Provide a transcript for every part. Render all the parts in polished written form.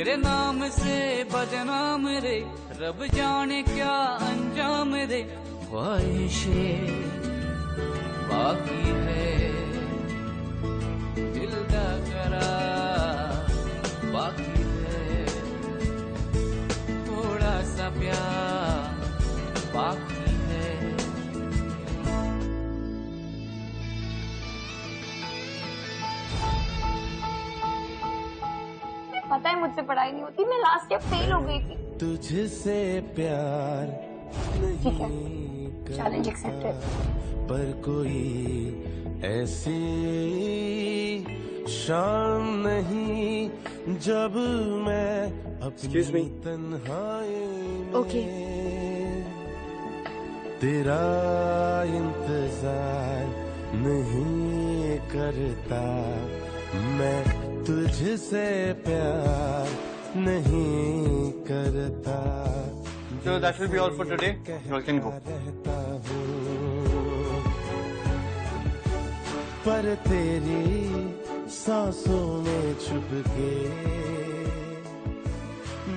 तेरे नाम से बदनाम रे, रब जाने क्या अंजाम रे। ख्वाहिशें बाकी है, दिल का करार बाकी है, थोड़ा सा प्यार बाकी है। पता है मुझसे पढ़ाई नहीं होती, मैं लास्ट ईयर फेल हो गई थी। तुझसे प्यार ठीक है, चैलेंज एक्सेप्टेड। पर कोई ऐसी शाम नहीं जब मैं अपनी तन्हाई में तेरा इंतजार नहीं करता। मैं तुझसे प्यार नहीं करता। So that will be all for today. You all can go. पर तेरी सांसों में छुप के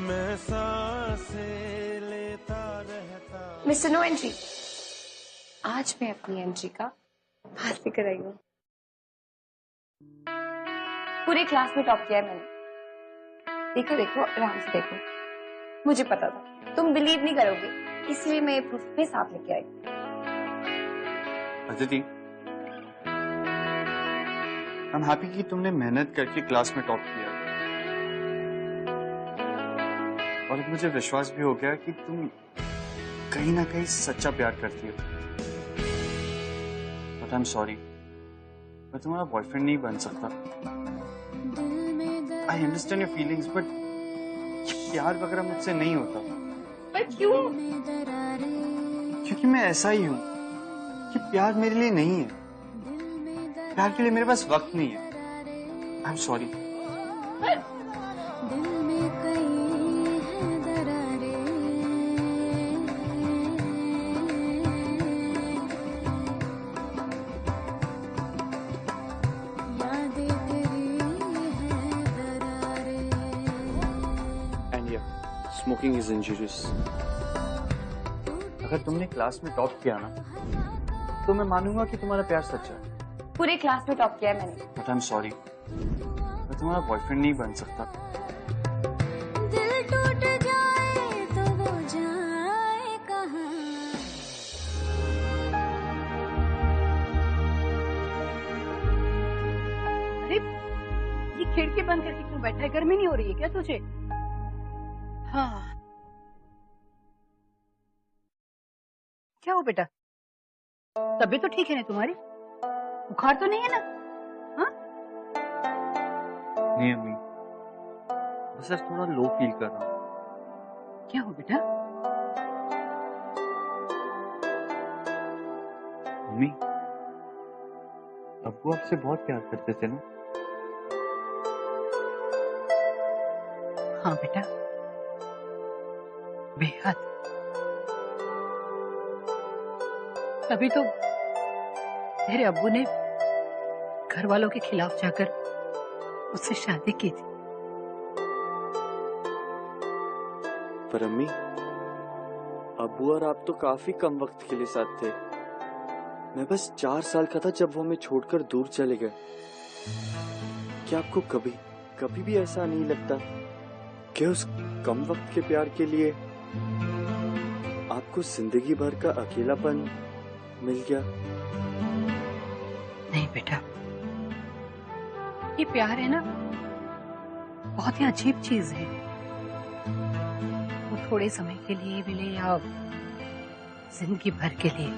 मैं सांसें लेता रहता। मिस्टर नो एंट्री, आज मैं अपनी एंट्री का हाल लेकर आई हूँ। पूरे क्लास में टॉप किया है मैंने। देखो देखो, आराम से देखो। मुझे पता था तुम बिलीव नहीं करोगे, इसलिए मैं प्रूफ अपने साथ लेके आई। अदिति, आई एम हैप्पी कि तुमने मेहनत करके क्लास में टॉप किया और अब मुझे विश्वास भी हो गया कि तुम कहीं ना कहीं सच्चा प्यार करती हो। बट आई एम सॉरी, मैं तुम्हारा बॉयफ्रेंड नहीं बन सकता। I understand your feelings, but प्यार वगैरह मुझसे नहीं होता। पर क्यों? क्योंकि मैं ऐसा ही हूं कि प्यार मेरे लिए नहीं है। प्यार के लिए मेरे पास वक्त नहीं है। I am sorry. Smoking is injurious. अगर तुमने क्लास में टॉप किया ना, तो मैं मानूंगा कि तुम्हारा प्यार सच्चा है। पूरे क्लास में टॉप किया है मैंने। बट आई एम सॉरी, मैं तुम्हारा बॉयफ्रेंड नहीं बन सकता। दिल टूट जाए तो वो जाए कहाँ। अरे ये खिड़की बंद करके क्यों बैठा है? गर्मी नहीं हो रही है क्या तुझे? हाँ, क्या हो बेटा? तबीयत तो ठीक है ना तुम्हारी? बुखार तो नहीं है ना? हाँ? नहीं अम्मी, बस आज थोड़ा लो फील कर रहा हूँ। क्या हो बेटा? अम्मी, अब्बू आपसे बहुत प्यार करते थे ना? हाँ बेटा, बेहद। तभी तो मेरे अब्बू ने घर वालों के खिलाफ जाकर उससे शादी की थी। पर अम्मी, अब्बू और आप तो काफी कम वक्त के लिए साथ थे। मैं बस 4 साल का था जब वो हमें छोड़कर दूर चले गए। क्या आपको कभी भी ऐसा नहीं लगता कि उस कम वक्त के प्यार के लिए आपको जिंदगी भर का अकेलापन मिल गया? नहीं बेटा, ये प्यार है ना, बहुत ही अजीब चीज है। वो थोड़े समय के लिए मिले या जिंदगी भर के लिए,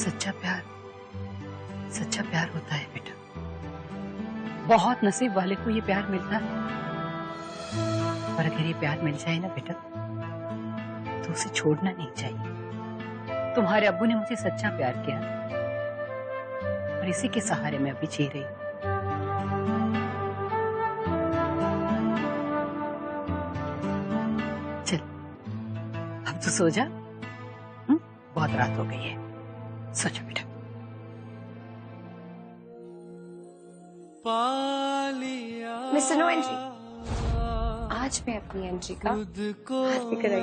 सच्चा प्यार होता है बेटा। बहुत नसीब वाले को ये प्यार मिलता है। पर अगर ये प्यार मिल जाए ना बेटा, तो उसे छोड़ना नहीं चाहिए। तुम्हारे अब्बू ने मुझे सच्चा प्यार किया और इसी के सहारे मैं अभी जी रही हूँ। चल, अब तो सो जा। बहुत रात हो गई है, सो जा बेटा। लिया मिस्टर नो एंट्री, आज मैं अपनी एंट्री का खुद हाथ भी कराई।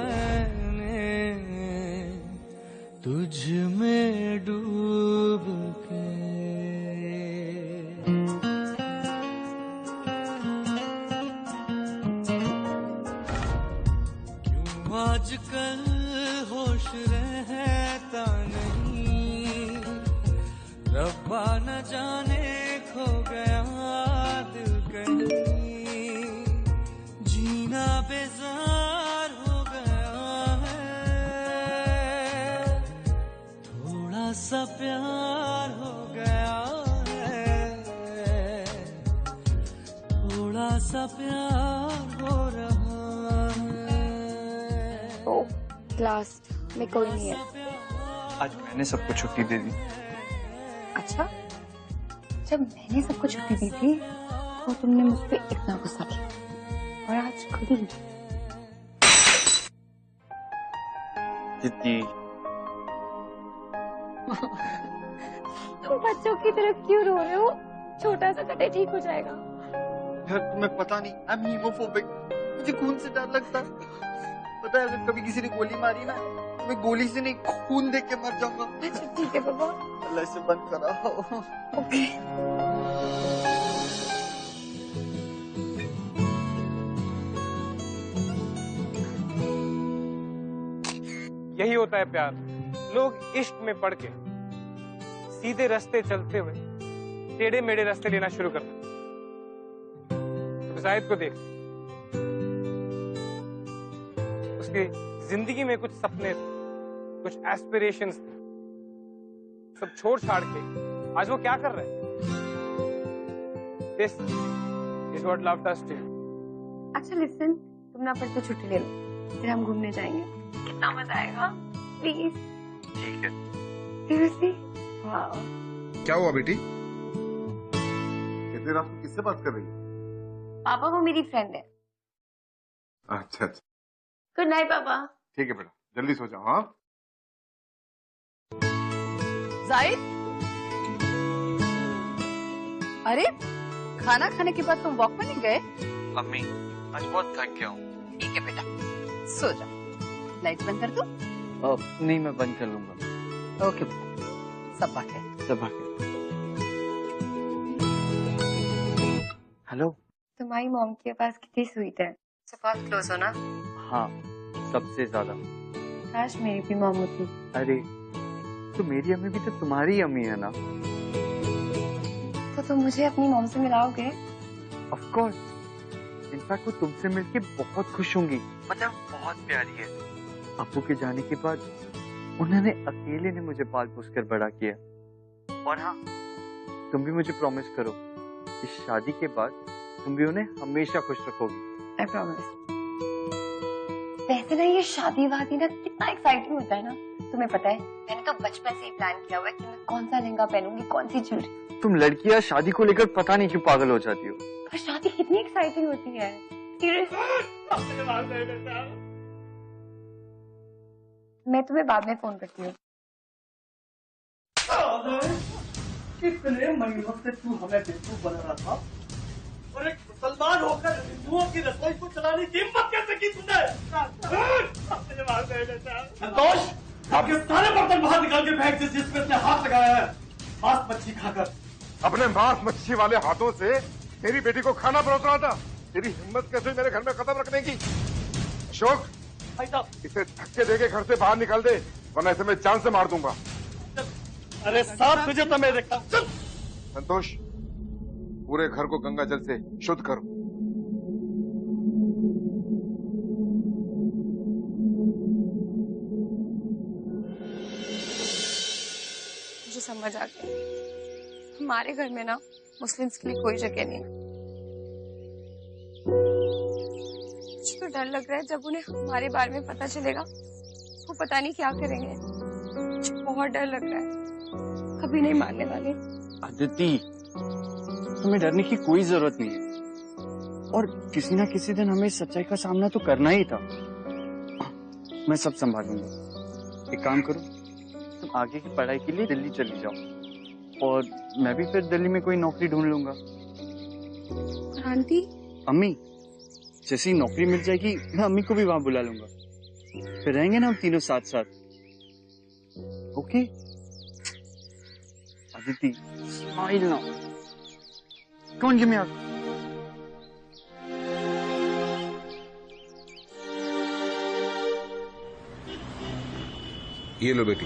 तुझ में डूब के क्यों आजकल होश रहता नहीं, रब्बा न जाने खो गया दिल कहीं, जीना बेजार हो गया है, थोड़ा सा प्यार हो गया है, थोड़ा सा प्यार हो रहा है। ओ क्लास में कोई नहीं है। आज मैंने सबको छुट्टी दे दी। अच्छा, जब मैंने सबको छुट्टी दी थी तो तुमने मुझ पे इतना गुस्सा किया, और आज खुद ही। दीदी तुम बच्चों की तरह क्यों रो रहे हो? छोटा सा कटे ठीक हो जाएगा। यार तुम्हें पता नहीं, आई एम हीमोफोबिक। मुझे खून से डर लगता है। पता है अगर कभी किसी ने गोली मारी ना, मैं गोली से नहीं खून देख के मर जाऊंगा। अच्छा ठीक है पापा। अल्लाह से बंद कराओ। ओके। यही होता है प्यार। लोग इश्क में पड़ के सीधे रास्ते चलते हुए टेढ़े मेढ़े रास्ते लेना शुरू कर देते। तो जाहिद को देख, उसकी जिंदगी में कुछ सपने थे, कुछ एस्पिरेशंस थे, सब छोड़ छाड़ के आज वो क्या कर रहा है? This is what love does to you. अच्छा लिसन, तुम ना परसों छुट्टी ले लो, फिर हम घूमने जाएंगे। कितना मजा आएगा। प्लीज। ठीक है। सीरियसली? वाओ। क्या हुआ बेटी? इतनी रात को किससे बात कर रही है? पापा वो मेरी फ्रेंड है। अच्छा अच्छा, गुड नाइट पापा। ठीक है बेटा, जल्दी सो जाओ। हाँ जाहिद, अरे खाना खाने के बाद तुम वॉक पर नहीं गए? अम्मी आज बहुत थक गया हूँ। ठीक है बेटा, सो जाओ। लाइट बंद कर दो? नहीं मैं बंद कर लूंगा। ओके बेटा, सब बात है। सब आके। हेलो। तुम्हारी मॉम के पास कितनी स्वीट है। से बहुत क्लोज हो ना? हाँ सबसे ज्यादा। काश मेरी भी मॉम होती। अरे तो मेरी अम्मी भी तो तुम्हारी अम्मी है ना। तो तुम मुझे अपनी मॉम से मिलाओगे? Of course. इनफैक्ट वो तुमसे मिलके बहुत खुश होंगी। मतलब बहुत प्यारी है। अप्पू के जाने के बाद उन्होंने अकेले ने मुझे पाल पोस कर बड़ा किया। और हाँ, तुम भी मुझे प्रॉमिस करो, इस शादी के बाद तुम भी उन्हें हमेशा खुश रखोगी। I promise. वैसे ना ये शादी वादी ना कितना एक्साइटिंग होता है ना। तुम्हें पता है मैंने तो बचपन से ही प्लान किया हुआ है कि मैं कौन सा लहंगा पहनूंगी, कौन सी ज्वेलरी। तुम लड़कियां शादी को लेकर पता नहीं क्यों पागल हो जाती हो। पर शादी कितनी एक्साइटिंग होती है। मैं तुम्हें बाद में फोन करती हूँ। कितने महीनों से तू हमें बेवकूफ बना रहा था, और एक मुसलमान होकर हिंदुओं की रसोई को चलाने की हिम्मत कैसे की तूने? संतोष, आपके सारे बर्तन बाहर निकाल के फेंक दे जिसमें इसने हाथ लगाया है मांस मच्छी खाकर। अपने मांस मच्छी वाले हाथों से मेरी बेटी को खाना परोस रहा था। तेरी हिम्मत कैसे मेरे घर में कदम रखने की? अशोक, भाई साहब, इसे धक्के देके घर से बाहर निकाल दे, वरना इसे मैं जान से मार दूंगा। अरे साहब तुझे तो मैं देखता। चल संतोष, पूरे घर को गंगा जल से शुद्ध करो। मुझे समझ आ गया, हमारे घर में ना मुस्लिम्स के लिए कोई जगह नहीं है। मुझे तो डर लग रहा है जब उन्हें हमारे बारे में पता चलेगा, वो पता नहीं क्या करेंगे। मुझे बहुत डर लग रहा है, कभी नहीं मारने वाले। अदिति, तुम्हें डरने की कोई जरूरत नहीं है, और किसी ना किसी दिन हमें सच्चाई का सामना तो करना ही था। मैं सब संभालूंगा। एक काम करो, तुम आगे की पढ़ाई के लिए दिल्ली चली जाओ, और मैं भी फिर दिल्ली में कोई नौकरी ढूंढ लूंगा। आंटी? अम्मी, जैसी नौकरी मिल जाएगी मैं अम्मी को भी वहां बुला लूंगा, फिर रहेंगे ना हम तीनों साथ साथ। Okay Aditi, smile now, come on give me hug. ये लो बेटी,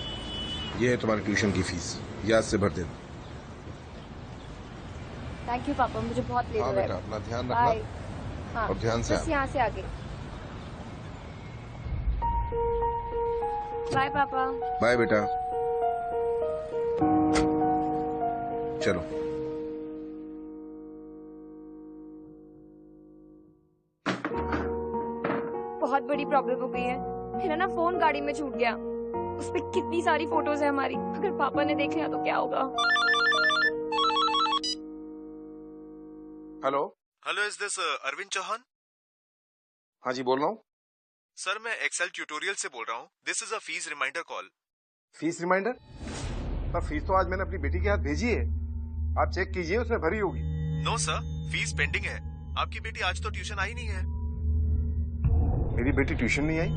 ये है तुम्हारी ट्यूशन की फीस, याद से भर देना। थैंक यू पापा, मुझे बहुत लेट हो हाँ रहा बेटा, है। अपना ध्यान बाय। रखना हाँ, और ध्यान से बस यहाँ से आगे। बाय पापा। बाय बेटा। चलो। बहुत बड़ी प्रॉब्लम हो गई है। मेरा ना फोन गाड़ी में छूट गया, उसपे कितनी सारी फोटोज है हमारी। अगर पापा ने देख लिया तो क्या होगा? Hello. Hello, is this Arvind Chauhan? हाँ जी, बोल रहा हूँ। सर, मैं एक्सेल ट्यूटोरियल से बोल रहा हूँ। This is a fees reminder call. Fees reminder? पर फीस तो आज मैंने अपनी बेटी के हाथ भेजी है, आप चेक कीजिए, उसने भरी होगी। नो सर, फीस पेंडिंग है। आपकी बेटी आज तो ट्यूशन आई नहीं है। मेरी बेटी ट्यूशन नहीं आई?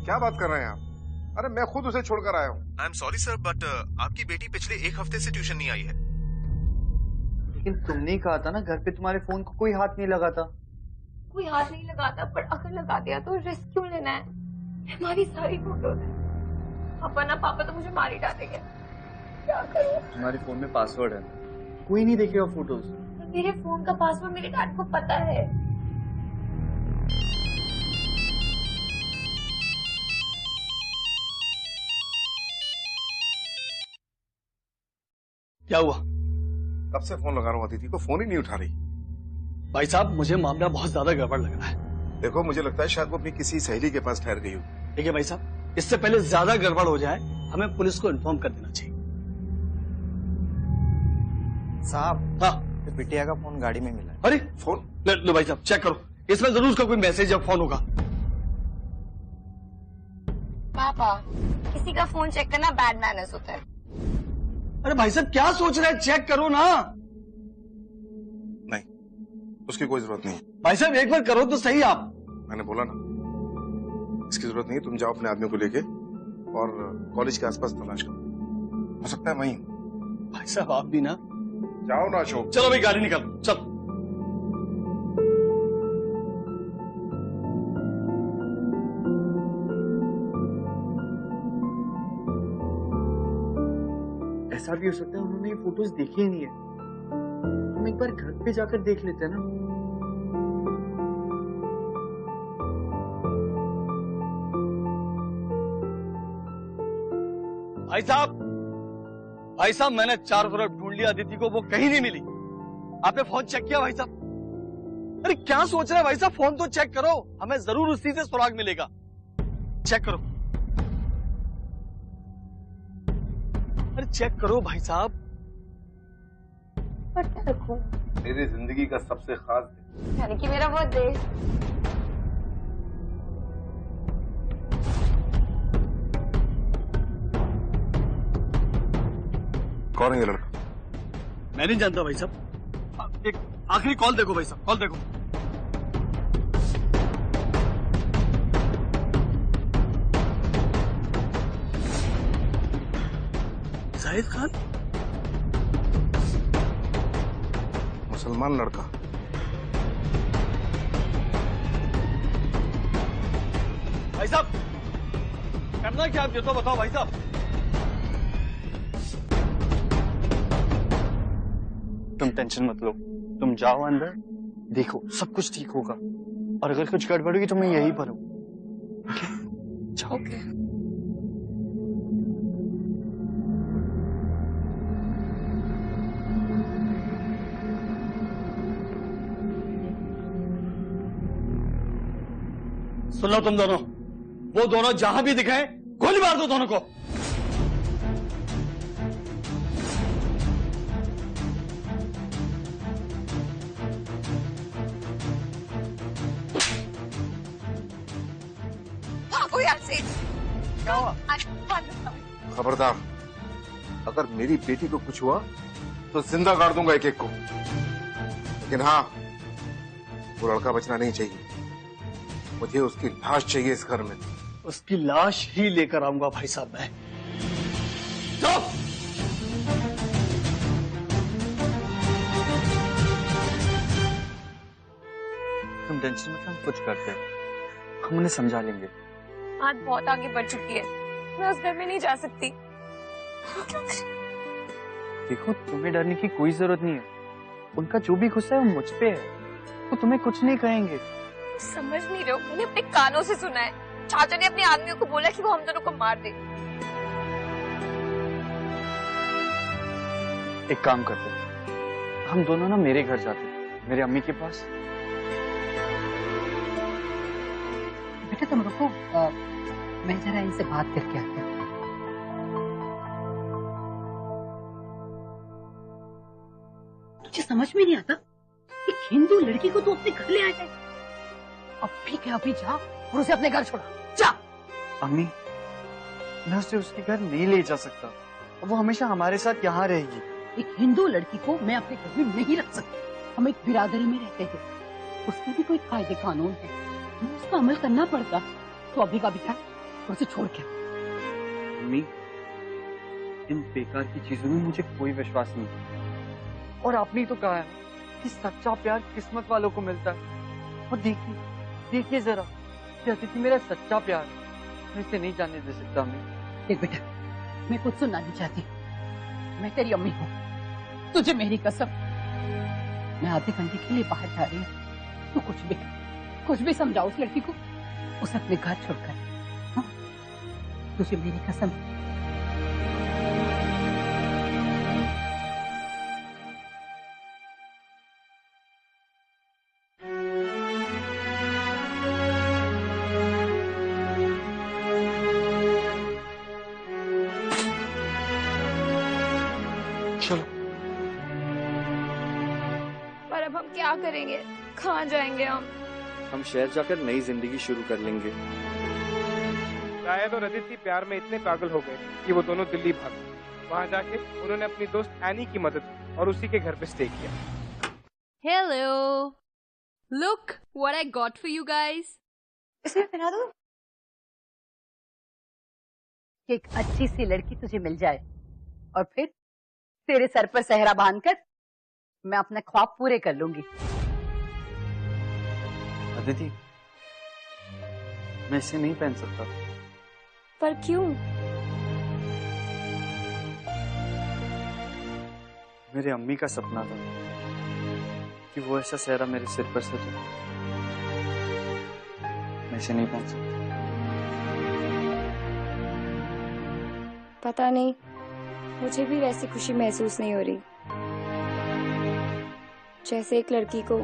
क्या बात कर रहे हैं आप? अरे मैं खुद उसे छोड़कर आया हूँ। I am sorry sir, but आपकी बेटी पिछले 1 हफ्ते से ट्यूशन नहीं आई है। लेकिन तुमने ही कहा था ना घर पे तुम्हारे फोन को कोई हाथ नहीं लगाता। कोई हाथ नहीं लगाता, पर अगर लगा दिया तो रिस्क क्यों लेना है? हमारी सारी फोटोज है। पापा तो मुझे मार ही डालेंगे। क्या करूं? तुम्हारे फोन में पासवर्ड है, कोई नहीं देखेगा फोटोज। मेरे फोन का पासवर्ड मेरे डैड को पता है। क्या हुआ? कब से फोन लगा रहा हूँ, अदिति को फोन ही नहीं उठा रही। भाई साहब, मुझे मामला बहुत ज्यादा गड़बड़ लग रहा है। देखो, मुझे लगता है शायद वो अपनी किसी सहेली के पास ठहर गई हो। देखिए भाई साहब, इससे पहले ज्यादा गड़बड़ हो जाए हमें पुलिस को इन्फॉर्म कर देना चाहिए। साहब, हाँ, बिटिया का फोन गाड़ी में मिला है। अरे फोन? लो भाई साहब, चेक करो, इसमें जरूर उसका कोई मैसेज या फोन होगा। पापा, किसी का फोन चेक करना बैड मैनर्स होता है। अरे भाई साहब, क्या सोच रहे हैं? चेक करो ना। नहीं, उसकी कोई जरूरत नहीं। भाई साहब, एक बार करो तो सही आप। मैंने बोला ना, इसकी जरूरत नहीं है। तुम जाओ अपने आदमी को लेके और कॉलेज के आसपास तलाश करो, हो सकता है वहीं। भाई साहब, आप भी ना। जाओ ना अशोक। चलो भाई, गाड़ी निकालो, चलो। ऐसा भी हो सकता है उन्होंने ये फोटोज देखी ही नहीं है। हम एक बार घर पे जाकर देख लेते हैं ना। भाई साहब, मैंने चारों तरफ ढूंढ लिया अदिति को, वो कहीं नहीं मिली। आपने फोन चेक किया भाई साहब? अरे क्या सोच रहे हैं भाई साहब, फोन तो चेक करो, हमें जरूर उसी से सुराग मिलेगा। चेक करो, अरे चेक करो भाई साहब। पर क्या रखूं? मेरी जिंदगी का सबसे खास दिन, यानी कि मेरा बर्थडे। कौन है ये लड़का? मैं नहीं जानता भाई साहब। एक आखिरी कॉल देखो भाई साहब, कॉल देखो। जाहिद खान? मुसलमान लड़का। भाई साहब, करना क्या आप ये तो बताओ भाई साहब। तुम टेंशन मत लो, तुम जाओ अंदर, देखो सब कुछ ठीक होगा, और अगर कुछ गड़बड़ हुई तो मैं यहीं पर हूँ। ओके, जाओ। ओके। सुन लो तुम दोनों, वो दोनों जहां भी दिखाएं गोली मार दो दोनों को। क्या हुआ? खबरदार, अगर मेरी बेटी को कुछ हुआ तो जिंदा गाड़ दूंगा एक एक को। लेकिन हाँ, वो लड़का बचना नहीं चाहिए। मुझे उसकी लाश चाहिए इस घर में। उसकी लाश ही लेकर आऊंगा भाई साहब मैं। चुप! तुम टेंशन मत, हम कुछ करते हैं, हम उन्हें समझा लेंगे। बात बहुत आगे बढ़ चुकी है, मैं उस घर में नहीं जा सकती। देखो, तुम्हें डरने की कोई जरूरत नहीं है। उनका जो भी गुस्सा है वो मुझ पे है, वो तुम्हें कुछ नहीं कहेंगे। समझ नहीं रहे हो, मैंने अपने कानों से सुना है चाचा ने अपने आदमियों को बोला कि वो हम दोनों को मार दे। एक काम करते हैं, हम दोनों ना मेरे घर जाते हैं, मेरे अम्मी के पास। बेटा तुम रुको, मैं जरा इनसे बात करके आती हूँ। तुझे समझ में नहीं आता, एक हिंदू लड़की को तू अपने घर ले आया है। अब भी क्या, अभी जा और उसे अपने घर छोड़ा, जा। अम्मी, मैं उसे उसके घर नहीं ले जा सकता, वो हमेशा हमारे साथ यहाँ रहेगी। एक हिंदू लड़की को मैं अपने घर में नहीं रख सकती। हम एक बिरादरी में रहते हैं, उसके भी कोई कायदे कानून है, हमें उसका अमल करना पड़ता। तो अभी का भी था और उसे छोड़ के। अम्मी, इन बेकार की चीजों में मुझे कोई विश्वास नहीं। और आपने ही तो कहा है कि सच्चा प्यार किस्मत वालों को मिलता है। और देखिए जरा, अतिथि मेरा सच्चा प्यार, मैं इसे नहीं जाने दे सकता। अम्मी देख बेटा, मैं कुछ सुनना नहीं चाहती, मैं तेरी अम्मी हूँ, तुझे मेरी कसम। मैं आधे घंटे के लिए बाहर जा रही हूँ, तू कुछ भी समझाओ उस लड़की को, उसे अपने घर छोड़कर। हाँ? तुझे मेरी कसम। चलो। पर अब हम क्या करेंगे, कहाँ जाएंगे हम शहर जाकर नई जिंदगी शुरू कर लेंगे। शायद और अदिति प्यार में इतने पागल हो गए कि वो दोनों दिल्ली भाग गए। वहाँ जाके उन्होंने अपनी दोस्त एनी की मदद की और उसी के घर पे स्टे किया। Hello. Look what I got for you guys. इसमें पहना दो। एक अच्छी सी लड़की तुझे मिल जाए और फिर तेरे सर पर सहरा बांधकर मैं अपने ख्वाब पूरे कर लूंगी। अदिति, मैं इसे नहीं पहन सकता। पर क्यों? मेरे अम्मी का सपना था कि वो ऐसा सेहरा मेरे सिर पर सजे। मैं इसे नहीं पहन सकता। पता नहीं, मुझे भी वैसी खुशी महसूस नहीं हो रही जैसे एक लड़की को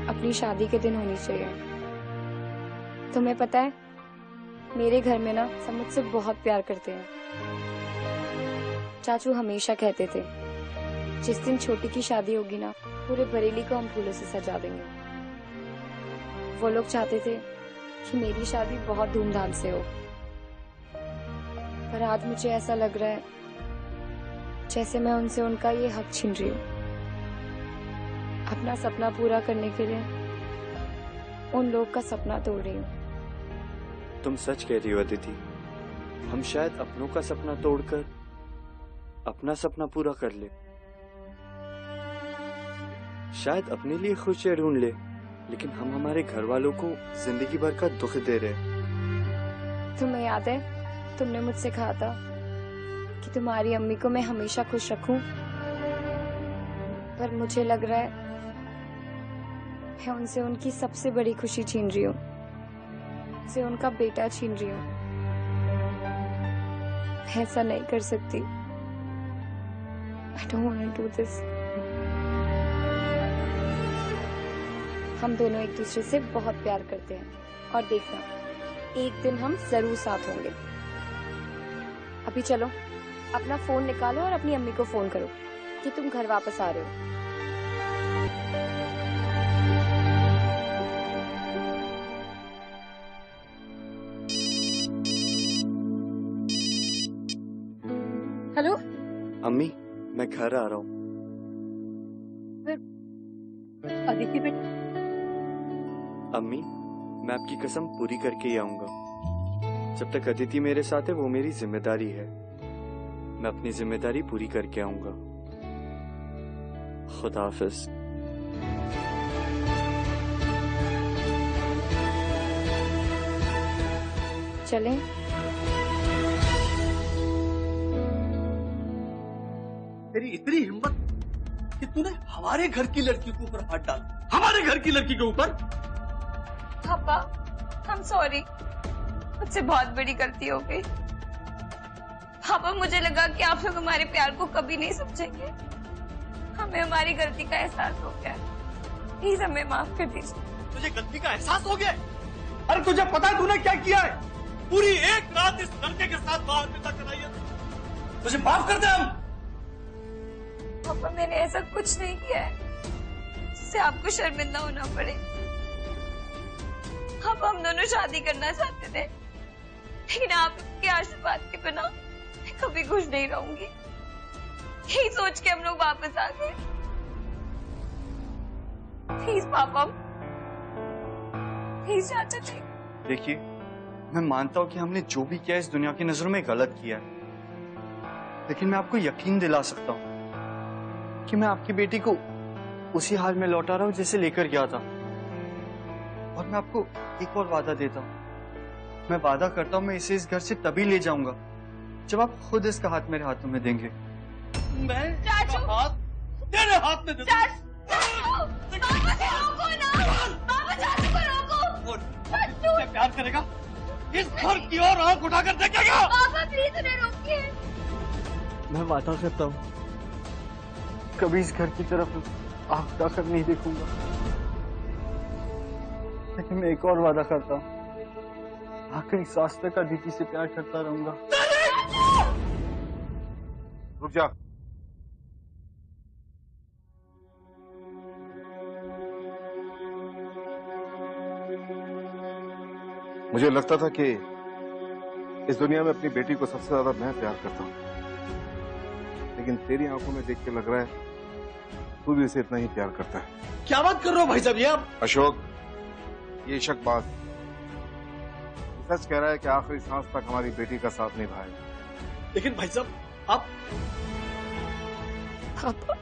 अपनी शादी के दिन होनी चाहिए। तुम्हें पता है, मेरे घर में ना सब मुझसे बहुत प्यार करते हैं। चाचू हमेशा कहते थे, जिस दिन छोटी की शादी होगी ना, पूरे बरेली को हम फूलों से सजा देंगे। वो लोग चाहते थे कि मेरी शादी बहुत धूमधाम से हो, पर आज मुझे ऐसा लग रहा है जैसे मैं उनसे उनका ये हक छीन रही हूँ। अपना सपना पूरा करने के लिए उन लोग का सपना तोड़ रही हूँ। तुम सच कह रही हो अदिति, हम शायद अपनों का सपना तोड़कर अपना सपना पूरा कर ले। शायद अपने लिए खुशियां ढूंढ ले, लेकिन हम हमारे घर वालों को जिंदगी भर का दुख दे रहे हैं। तुम्हें याद है, तुमने मुझसे कहा था कि तुम्हारी अम्मी को मैं हमेशा खुश रखूं, पर मुझे लग रहा है मैं उनसे उनकी सबसे बड़ी खुशी छीन रही हूँ, उनसे उनका बेटा छीन रही हूँ। मैं ऐसा नहीं कर सकती। I don't want to do this. हम दोनों एक दूसरे से बहुत प्यार करते हैं और देखना, एक दिन हम जरूर साथ होंगे। अभी चलो, अपना फोन निकालो और अपनी अम्मी को फोन करो कि तुम घर वापस आ रहे हो। हेलो अम्मी, मैं घर आ रहा हूँ। अदिति बेटा, अम्मी, मैं आपकी कसम पूरी करके ही आऊंगा। जब तक अदिति मेरे साथ है वो मेरी जिम्मेदारी है। मैं अपनी जिम्मेदारी पूरी करके आऊंगा। खुदा हाफिज। चलें? तेरी इतनी हिम्मत कि तूने हमारे घर की लड़की के ऊपर हाथ डाला, हमारे घर की लड़की के ऊपर। पापा, I'm sorry, मुझसे बहुत बड़ी गलती हो गई। पापा, मुझे लगा कि आप लोग हमारे प्यार को कभी नहीं समझेंगे। हमें हमारी गलती का एहसास हो गया। प्लीज हमें माफ कर दीजिए। तुझे गलती का एहसास हो गया? अरे तुझे पता है तूने क्या किया है? पूरी एक रात इस लड़के के साथ बाहर बिता कराई है। तुझे माफ कर दे हम। पापा, मैंने ऐसा कुछ नहीं किया है जिससे आपको शर्मिंदा होना पड़े। पापा, हम दोनों शादी करना चाहते थे, लेकिन आपके आशीर्वाद के बिना मैं कभी खुश नहीं रहूंगी। यही सोच के हम लोग वापस आ गए। प्लीज पापा, प्लीज चाचा जी। देखिए, मैं मानता हूँ कि हमने जो भी किया इस दुनिया की नजरों में गलत किया है, लेकिन मैं आपको यकीन दिला सकता हूँ कि मैं आपकी बेटी को उसी हाल में लौटा रहा हूँ जैसे लेकर गया था। और मैं आपको एक और वादा देता हूँ। मैं वादा करता हूँ मैं इसे इस घर से तभी ले जाऊंगा जब आप खुद इसका हाथ मेरे हाथों में देंगे। मैं इसका हाथ तेरे हाथ में दे दूं। इससे प्यार करेगा, इस घर की ओर आंख उठाकर देखेगा। पापा, प्लीज उन्हें रोकिए। मैं वादा करता हूँ कभी इस घर की तरफ आंख उठाकर नहीं देखूंगा, लेकिन मैं एक और वादा करता हूँ, आखिरी सांस तक अदिति से प्यार करता रहूंगा। रुक जा। मुझे लगता था कि इस दुनिया में अपनी बेटी को सबसे ज्यादा मैं प्यार करता हूँ, लेकिन तेरी आंखों में देख के लग रहा है तू भी इसे इतना ही प्यार करता है। क्या बात कर रहे हो भाई साहब ये आप? अशोक, ये शकबाज सच कह रहा है कि आखिरी सांस तक हमारी बेटी का साथ निभाएगा। लेकिन भाई साहब आप। पापा,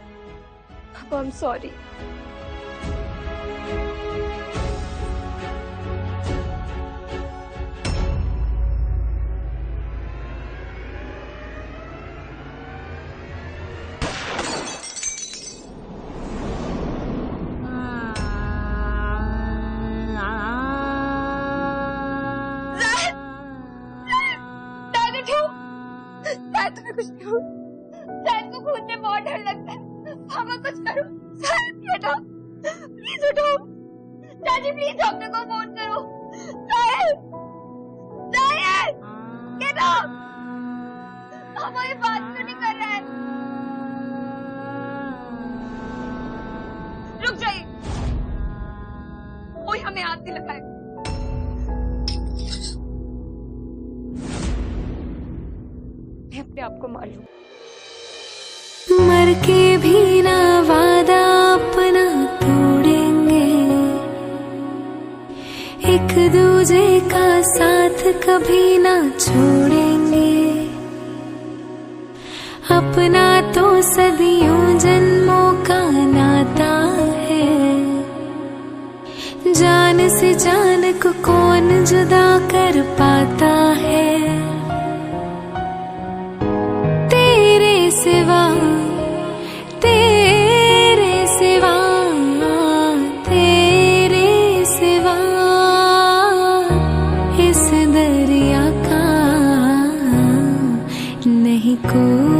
पापा, I'm sorry। कुछ नहीं हो, शायद को कूदने बहुत डर लगता है। पापा कुछ करो, शायद उठाओ, प्लीज उठाओ। चाची प्लीज डॉक्टर को फोन करो। शायद, शायद, get up। पापा ये बात क्यों नहीं कर रहा है? रुक जाइए, कोई हमें हाथ नहीं लगाए। मैं अपने आप को मार लूं। मर के भी ना वादा अपना तोड़ेंगे, एक दूजे का साथ कभी ना छोड़ेंगे। अपना तो सदियों जन्मों का नाता है, जान से जान को कौन जुदा कर पाता है। सिवा तेरे सिवा, तेरे सिवा इस दरिया का नहीं कोई।